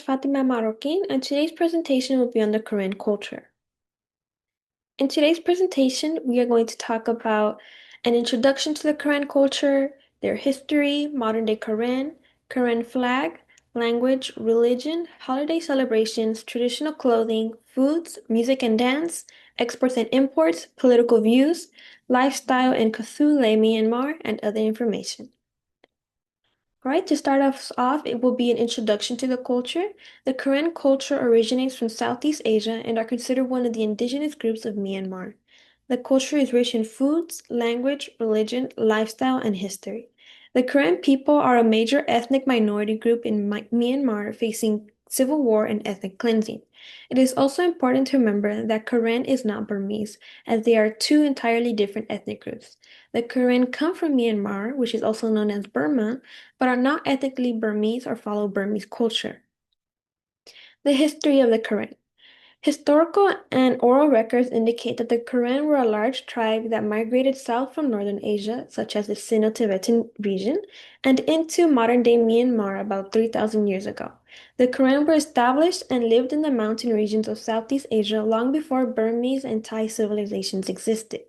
Fatima Marokin, and today's presentation will be on the Karen culture. In today's presentation, we are going to talk about an introduction to the Karen culture, their history, modern-day Karen flag, language, religion, holiday celebrations, traditional clothing, foods, music and dance, exports and imports, political views, lifestyle in Cthulhu, Myanmar, and other information. All right, to start us off, it will be an introduction to the culture. The Karen culture originates from Southeast Asia and are considered one of the indigenous groups of Myanmar. The culture is rich in foods, language, religion, lifestyle, and history. The Karen people are a major ethnic minority group in Myanmar facing civil war and ethnic cleansing. It is also important to remember that Karen is not Burmese, as they are two entirely different ethnic groups. The Karen come from Myanmar, which is also known as Burma, but are not ethnically Burmese or follow Burmese culture. The history of the Karen. Historical and oral records indicate that the Karen were a large tribe that migrated south from northern Asia, such as the Sino-Tibetan region, and into modern-day Myanmar about 3,000 years ago. The Karen were established and lived in the mountain regions of Southeast Asia long before Burmese and Thai civilizations existed.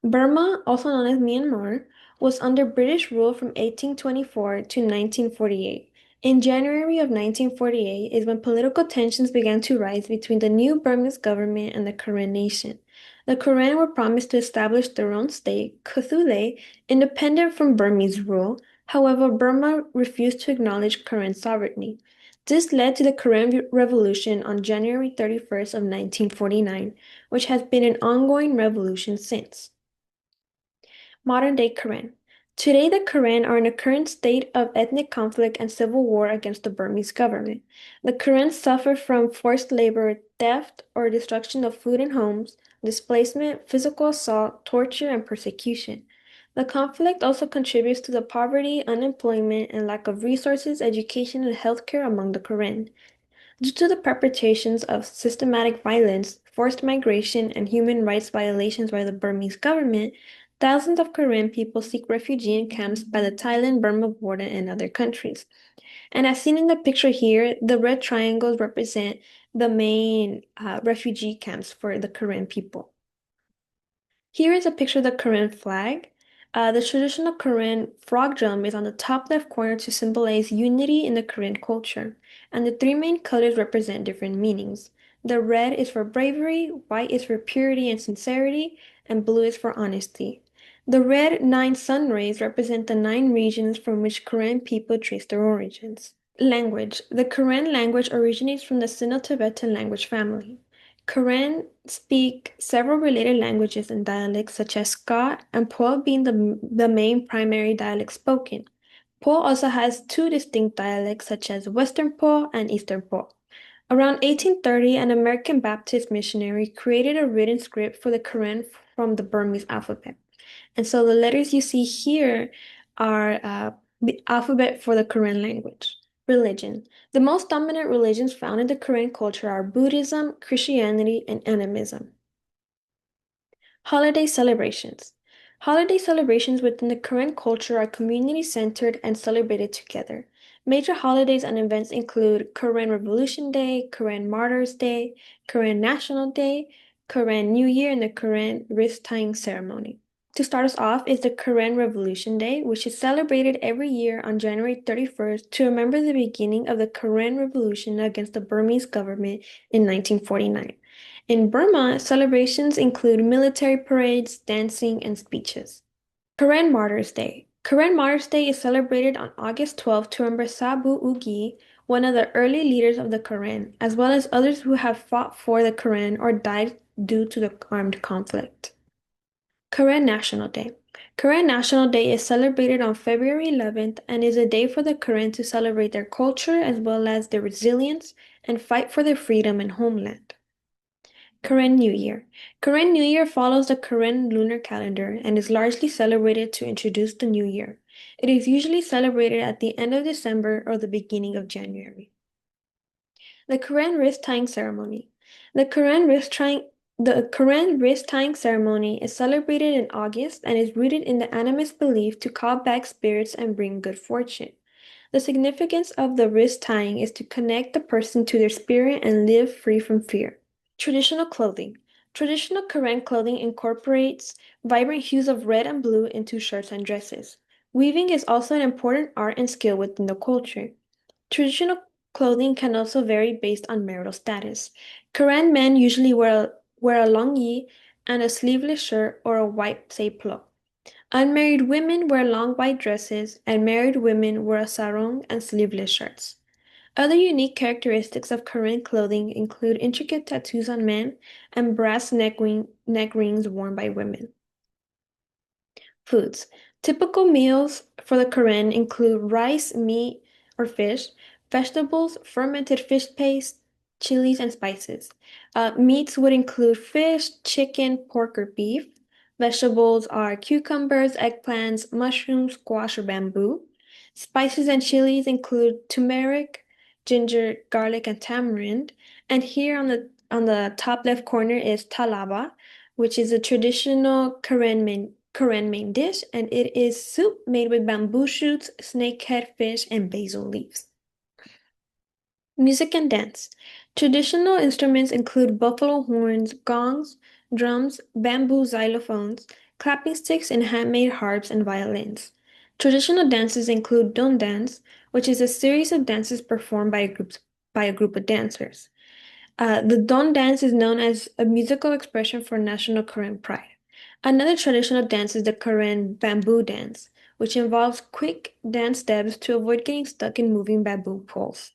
Burma, also known as Myanmar, was under British rule from 1824 to 1948. In January of 1948 is when political tensions began to rise between the new Burmese government and the Karen nation. The Karen were promised to establish their own state, Cthulhu, independent from Burmese rule. However, Burma refused to acknowledge Karen sovereignty. This led to the Karen Revolution on January 31st of 1949, which has been an ongoing revolution since. Modern-day Karen. Today, the Karen are in a current state of ethnic conflict and civil war against the Burmese government. The Karen suffer from forced labor, theft, or destruction of food and homes, displacement, physical assault, torture, and persecution. The conflict also contributes to the poverty, unemployment, and lack of resources, education, and healthcare among the Karen. Due to the perpetrations of systematic violence, forced migration, and human rights violations by the Burmese government, thousands of Karen people seek refuge in camps by the Thailand-Burma border and other countries. And as seen in the picture here, the red triangles represent the main refugee camps for the Karen people. Here is a picture of the Karen flag. The traditional Karen frog drum is on the top left corner to symbolize unity in the Karen culture, and the three main colors represent different meanings. The red is for bravery, white is for purity and sincerity, and blue is for honesty. The red 9 sun rays represent the 9 regions from which Karen people trace their origins. Language. The Karen language originates from the Sino-Tibetan language family. Karen speak several related languages and dialects such as Scot and Po being the main primary dialect spoken. Po also has two distinct dialects such as Western Po and Eastern Po. Around 1830, an American Baptist missionary created a written script for the Karen from the Burmese alphabet. And so the letters you see here are the alphabet for the Karen language. Religion. The most dominant religions found in the Karen culture are Buddhism, Christianity, and animism. Holiday celebrations. Holiday celebrations within the Karen culture are community-centered and celebrated together. Major holidays and events include Karen Revolution Day, Karen Martyrs Day, Karen National Day, Karen New Year, and the Karen wrist tying ceremony. To start us off is the Karen Revolution Day, which is celebrated every year on January 31st to remember the beginning of the Karen Revolution against the Burmese government in 1949. In Burma, celebrations include military parades, dancing, and speeches. Karen Martyrs Day. Karen Martyrs Day is celebrated on August 12th to remember Sabu Ugi, one of the early leaders of the Karen, as well as others who have fought for the Karen or died due to the armed conflict. Karen National Day. Karen National Day is celebrated on February 11th and is a day for the Karen to celebrate their culture as well as their resilience and fight for their freedom and homeland. Karen New Year. Karen New Year follows the Karen lunar calendar and is largely celebrated to introduce the new year. It is usually celebrated at the end of December or the beginning of January. The Karen wrist tying ceremony. The Karen wrist tying ceremony is celebrated in August and is rooted in the animist belief to call back spirits and bring good fortune. The significance of the wrist tying is to connect the person to their spirit and live free from fear. Traditional clothing. Traditional Karen clothing incorporates vibrant hues of red and blue into shirts and dresses. Weaving is also an important art and skill within the culture. Traditional clothing can also vary based on marital status. Karen men usually wear a long yi and a sleeveless shirt or a white saplo. Unmarried women wear long white dresses, and married women wear a sarong and sleeveless shirts. Other unique characteristics of Korean clothing include intricate tattoos on men and brass neck rings worn by women. Foods. Typical meals for the Korean include rice, meat or fish, vegetables, fermented fish paste, chilies, and spices. Meats would include fish, chicken, pork, or beef. Vegetables are cucumbers, eggplants, mushrooms, squash, or bamboo. Spices and chilies include turmeric, ginger, garlic, and tamarind. And here on the top left corner is talaba, which is a traditional Korean main dish, and it is soup made with bamboo shoots, snakehead fish, and basil leaves. Music and dance. Traditional instruments include buffalo horns, gongs, drums, bamboo xylophones, clapping sticks, and handmade harps and violins. Traditional dances include don dance, which is a series of dances performed by a group of dancers. The Don dance is known as a musical expression for national Korean pride. Another traditional dance is the Korean bamboo dance, which involves quick dance steps to avoid getting stuck in moving bamboo poles.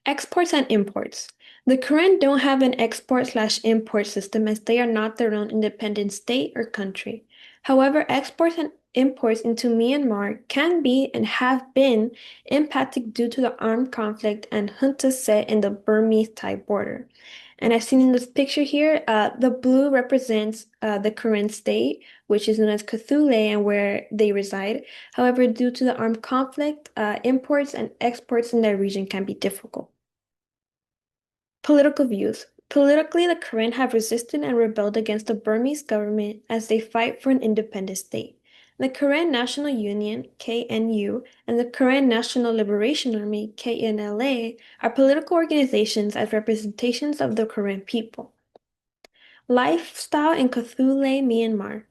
Exports and imports. The Korean don't have an export/import system as they are not their own independent state or country. However, exports and imports into Myanmar can be and have been impacted due to the armed conflict and junta set in the Burmese-Thai border. And as seen in this picture here, the blue represents the Korean state, which is known as Cthulhu and where they reside. However, due to the armed conflict, imports and exports in that region can be difficult. Political views. Politically, the Karen have resisted and rebelled against the Burmese government as they fight for an independent state. The Karen National Union, KNU, and the Karen National Liberation Army, KNLA, are political organizations as representations of the Karen people. Lifestyle in Cthulhu, Myanmar.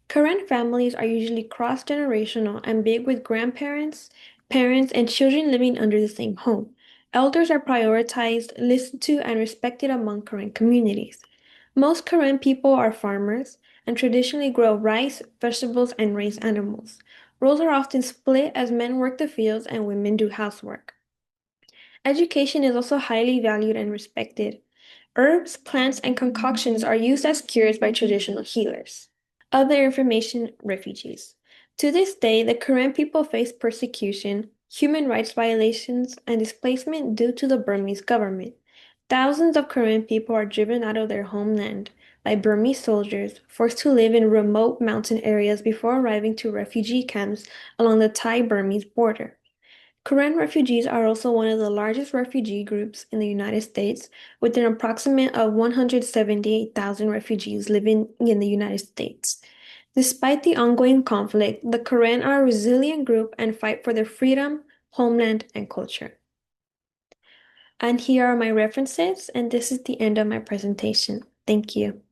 Karen families are usually cross-generational and big with grandparents, parents, and children living under the same home. Elders are prioritized, listened to, and respected among Karen communities. Most Karen people are farmers and traditionally grow rice, vegetables, and raise animals. Roles are often split as men work the fields and women do housework. Education is also highly valued and respected. Herbs, plants, and concoctions are used as cures by traditional healers. Other information refugees. To this day, the Karen people face persecution, human rights violations, and displacement due to the Burmese government. Thousands of Karen people are driven out of their homeland by Burmese soldiers, forced to live in remote mountain areas before arriving to refugee camps along the Thai-Burmese border. Karen refugees are also one of the largest refugee groups in the United States, with an approximate of 178,000 refugees living in the United States. Despite the ongoing conflict, the Karen are a resilient group and fight for their freedom, homeland, and culture. And here are my references, and this is the end of my presentation. Thank you.